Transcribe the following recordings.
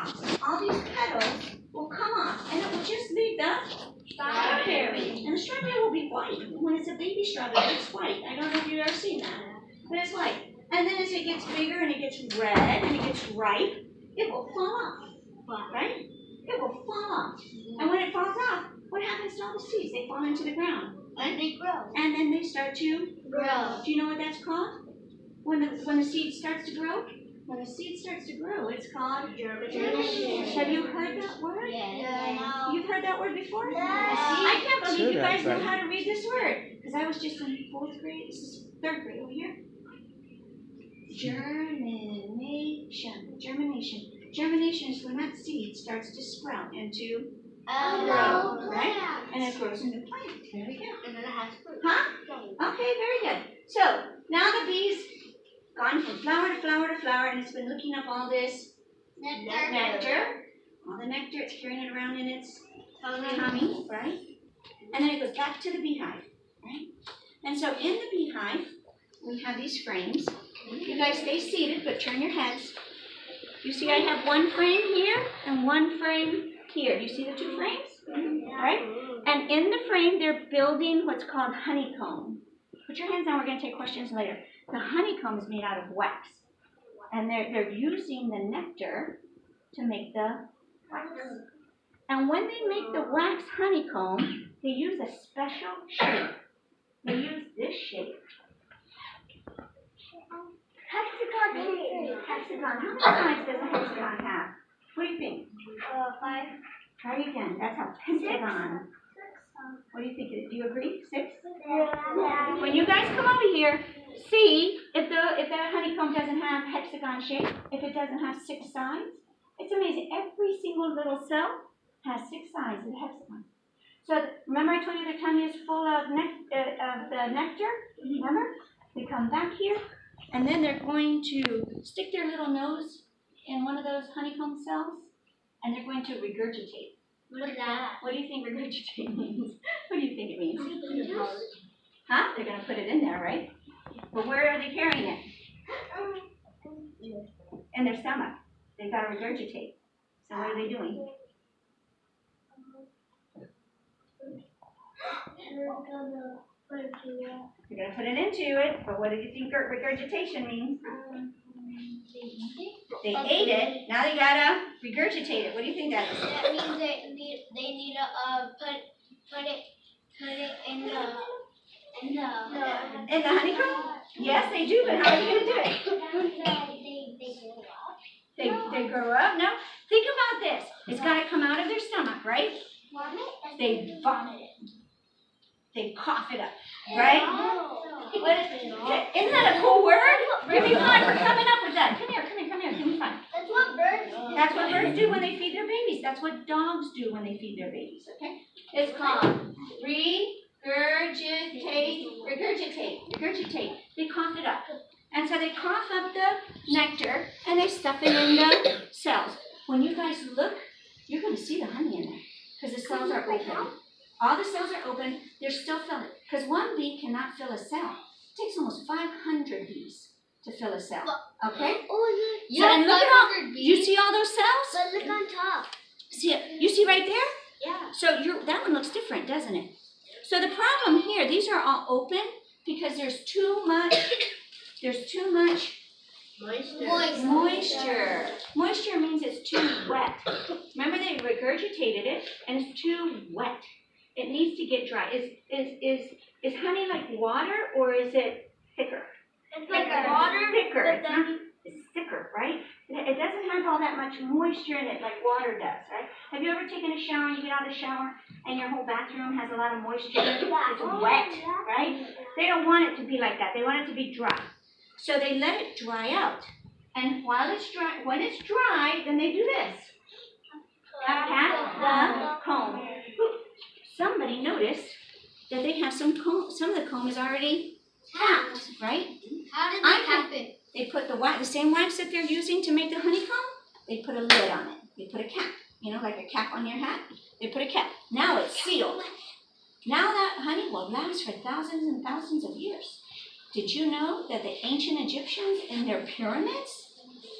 tops, all these petals will come off, and it will just leave the strawberry. And the strawberry will be white. When it's a baby strawberry, it's white. I don't know if you've ever seen that, but it's white. And then as it gets bigger and it gets red and it gets ripe, it will fall off, right? It will fall off. And when it falls off, what happens to all the seeds? They fall into the ground, right? They grow. And then they start to Grow. Do you know what that's called? When the seed starts to grow? When the seed starts to grow, it's called germination. Have you heard that word? Yes. You've heard that word before? No. I can't believe Sure, you guys that's know right. how to read this word. Because I was just in 4th grade. This is 3rd grade over here. Germination. Germination. Germination is when that seed starts to sprout into Grow. right? And it grows a new plant. There we go. And then it has fruit. Huh? Okay, very good. So now the bee's gone from flower to flower to flower, and it's been looking up all this nectar. All the nectar, it's carrying it around in its tummy, right? And then it goes back to the beehive, right? And so in the beehive, we have these frames. You guys stay seated, but turn your heads. You see I have one frame here and one frame here. Do you see the 2 frames? Right? And in the frame, they're building what's called honeycomb. Put your hands down. We're going to take questions later. The honeycomb is made out of wax. And they're using the nectar to make the wax. And when they make the wax honeycomb, they use a special shape. They use this shape. Hexagon shape. Hexagon. How many sides does a hexagon have? What do you think? 5. Try again. That's a pentagon. What do you think? Do you agree? 6? Yeah. When you guys come over here, see if the honeycomb doesn't have hexagon shape, if it doesn't have 6 sides. It's amazing. Every single little cell has 6 sides of the hexagon. So remember I told you their tummy is full of the nectar? Remember? They come back here, and then they're going to stick their little nose in one of those honeycomb cells, and they're going to regurgitate. What is that? What do you think regurgitate means? What do you think it means? Huh? They're going to put it in there, right? But where are they carrying it? In their stomach. They've got to regurgitate. So what are they doing? They're going to put it into it, but what do you think regurgitation means? They ate it, now they got to regurgitate it. What do you think that is? That means they need to put it in the honeycomb? Yes, they do, but how are you going to do it? They grow up? No. Think about this. It's got to come out of their stomach, right? They vomit it. They cough it up, right? What is it? Isn't that a cool word? Give me 5 for coming up with that. Come here. Give me 5. That's what birds do. That's what birds do when they feed their babies. That's what dogs do when they feed their babies, okay? It's called regurgitate. They cough it up. And so they cough up the nectar, and they stuff it in the cells. When you guys look, you're going to see the honey in there, because the cells are open. All the cells are open. They're still filling. Because one bee cannot fill a cell. It takes almost 500 bees to fill a cell. Okay? Oh, So, and look at all. You see all those cells? But look on top. See it? You see right there? Yeah. So that one looks different, doesn't it? So the problem here, these are all open because there's too much moisture. Moisture means it's too wet. Remember they regurgitated it and it's too wet. It needs to get dry. Is honey like water or is it thicker? It's like water. Thicker. It's thicker, right? It doesn't have all that much moisture in it like water does, right? Have you ever taken a shower and you get out of the shower and your whole bathroom has a lot of moisture in it? It's wet, right? They don't want it to be like that. They want it to be dry. So they let it dry out. And when it's dry, then they do this. Pat the comb. Somebody noticed that they have some of the comb is already tapped, right? How did that happen? They put the same wax that they're using to make the honeycomb, they put a lid on it. They put a cap, like a cap on your hat. They put a cap. Now it's sealed. Now that honey will last for thousands and thousands of years. Did you know that the ancient Egyptians in their pyramids,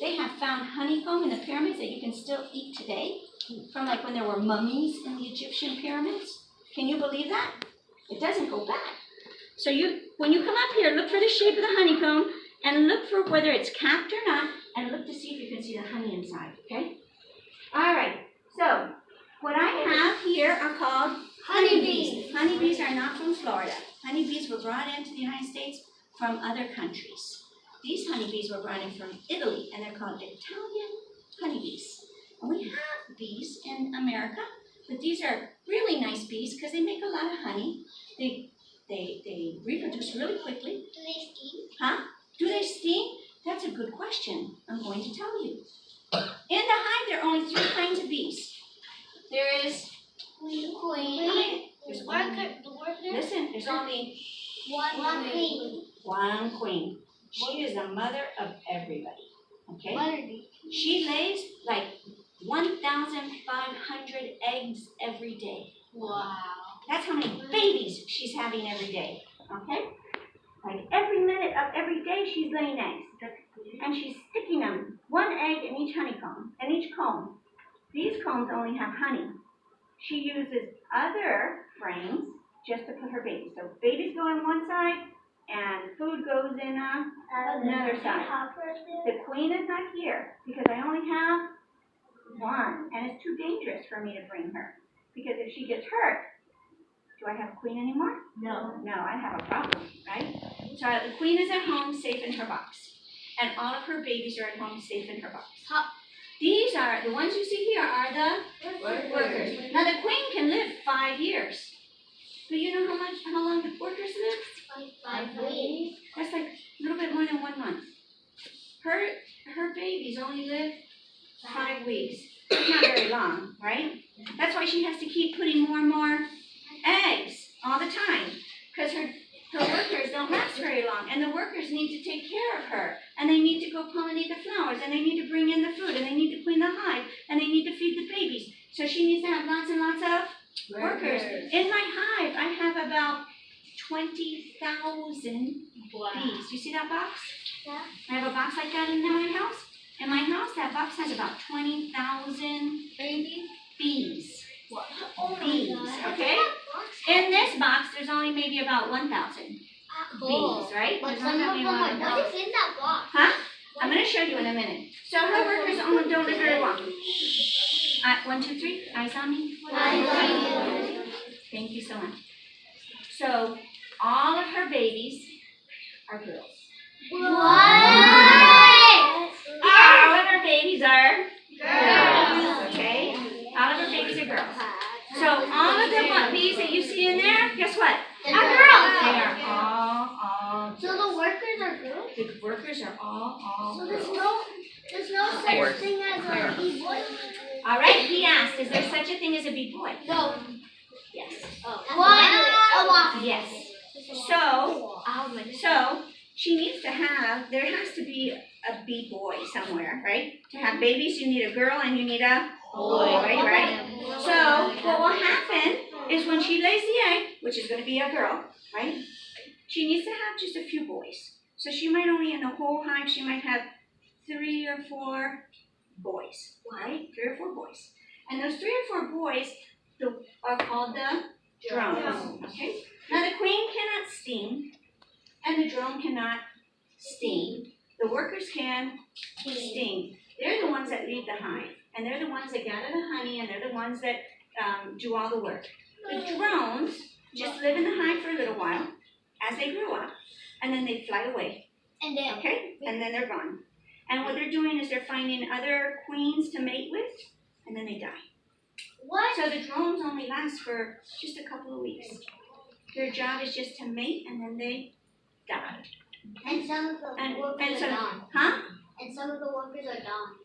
they have found honeycomb in the pyramids that you can still eat today, from like when there were mummies in the Egyptian pyramids. Can you believe that? It doesn't go back. So when you come up here, look for the shape of the honeycomb and look for whether it's capped or not, and look to see if you can see the honey inside, okay? All right, so what I have here are called honeybees. Honeybees are not from Florida. Honeybees were brought into the United States from other countries. These honeybees were brought in from Italy, and they're called Italian honeybees. And we have bees in America, but these are really nice bees because they make a lot of honey. They reproduce really quickly. Do they steam? Huh? Do they steam? That's a good question. I'm going to tell you. In the hive, there are only 3 kinds of bees. There is Queen. There's The worker. listen, there's only One queen. one queen. She is the mother of everybody. Okay? What are these? She lays like 1,500 eggs every day. Wow. That's how many babies she's having every day. Okay? Like every minute of every day, she's laying eggs. And she's sticking them, 1 egg in each honeycomb, in each comb. These combs only have honey. She uses other frames just to put her babies. So babies go on one side, and food goes in another side. The queen is not here because I only have 1, and it's too dangerous for me to bring her. Because if she gets hurt, do I have a queen anymore? No. No, I have a problem, right? So the queen is at home safe in her box. And all of her babies are at home safe in her box. These are, the ones you see here are the workers. Now the queen can live 5 years. But you know how long the workers live? 5 weeks. That's like a little bit more than 1 month. Her babies only live 5 weeks. It's not very long, right? That's why she has to keep putting more and more eggs all the time. Because her workers don't last very long. And the workers need to take care of her. And they need to go pollinate the flowers. And they need to bring in the food. And they need to clean the hive. And they need to feed the babies. So she needs to have lots and lots of workers. In my hive, I have about 20,000 bees. You see that box? Yeah. I have a box like that in my house. In my house, that box has about 20,000 bees. Oh my Bees, God. okay? In this box, there's only maybe about 1,000 bees, right? But There's some not of them that are many what is in that box? Huh? I'm going to show you in a minute. So her workers only don't live very long. 1, 2, 3. Eyes on me. Eyes on you. Thank you so much. So all of her babies are girls. What? All of her babies are Girls. okay? All of her babies are girls. So all of the bees that you see in there, guess what? Are girls. They are all So the workers are girls? the workers are all So girls. there's no such thing as a bee boy? All right, he asked, is there such a thing as a bee boy? No. Yes. What? Yes. So she needs to have, there has to be a bee boy somewhere, right? To have babies, you need a girl and you need a boy, right? So what will happen is when she lays the egg, which is going to be a girl, right? She needs to have just a few boys. So she might only, in the whole hive, she might have 3 or 4 boys, right? 3 or 4 boys. And those 3 or 4 boys are called the drones, okay? Now the queen cannot steam, and the drone cannot steam. The workers can steam. They're the ones that lead the hive, and they're the ones that gather the honey, and they're the ones that do all the work. The drones just live in the hive for a little while as they grow up, and then they fly away, And then okay? And then they're gone. And what they're doing is they're finding other queens to mate with, and then they die. what? So the drones only last for just a couple of weeks. Their job is just to mate, and then they die. And some of the workers are gone. Huh? And some of the workers are gone.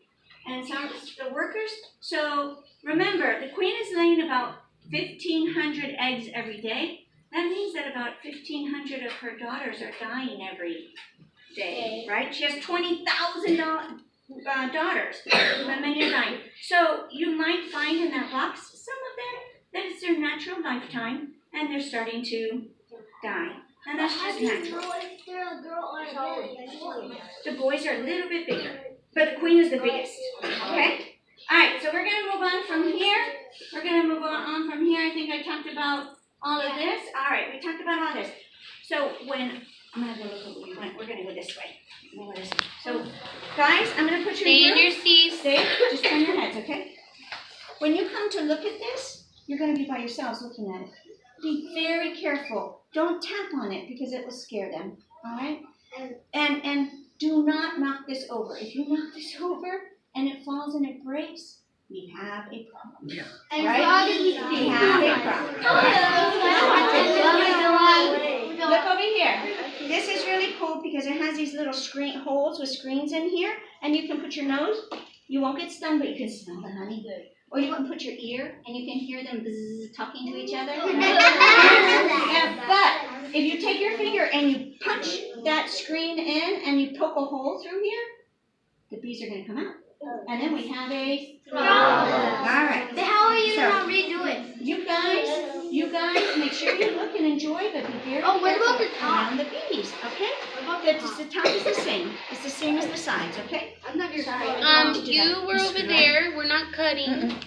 And some the workers, so remember, the queen is laying about 1,500 eggs every day. That means that about 1,500 of her daughters are dying every day, right? She has 20,000 daughters, but many are dying. So you might find in that box, some of them, that it's their natural lifetime, and they're starting to die. And that's just natural. How do you know if they're a girl or a boy? The boys are a little bit bigger. but the queen is the biggest, okay? All right, so we're gonna move on from here. We're gonna move on from here. I think I talked about all of this. All right, we talked about all this. So when, I'm gonna go look over, we're gonna go this way. So, guys, I'm gonna put you Stay in here. your seats. Stay, just turn your heads, okay? When you come to look at this, you're gonna be by yourselves looking at it. Be very careful. Don't tap on it because it will scare them, all right? And do not knock this over. If you knock this over and it falls and it breaks, we have a problem. Right? We have a problem. Look over here. This is really cool because it has these little screen holes with screens in here, and you can put your nose. You won't get stung, but you can smell the honey. Or you can put your ear, and you can hear them bzzz, talking to each other. Yeah, but if you take your finger and you punch that screen in, and you poke a hole through here, the bees are going to come out. And then we have a problem. All right. Then how are you So- gonna redo it? You guys, make sure you look and enjoy, but be very Oh, what about careful the top? around the bees, okay? The top is the same. It's the same as the sides, okay? I'm not your Sorry. You were over there. We're not cutting.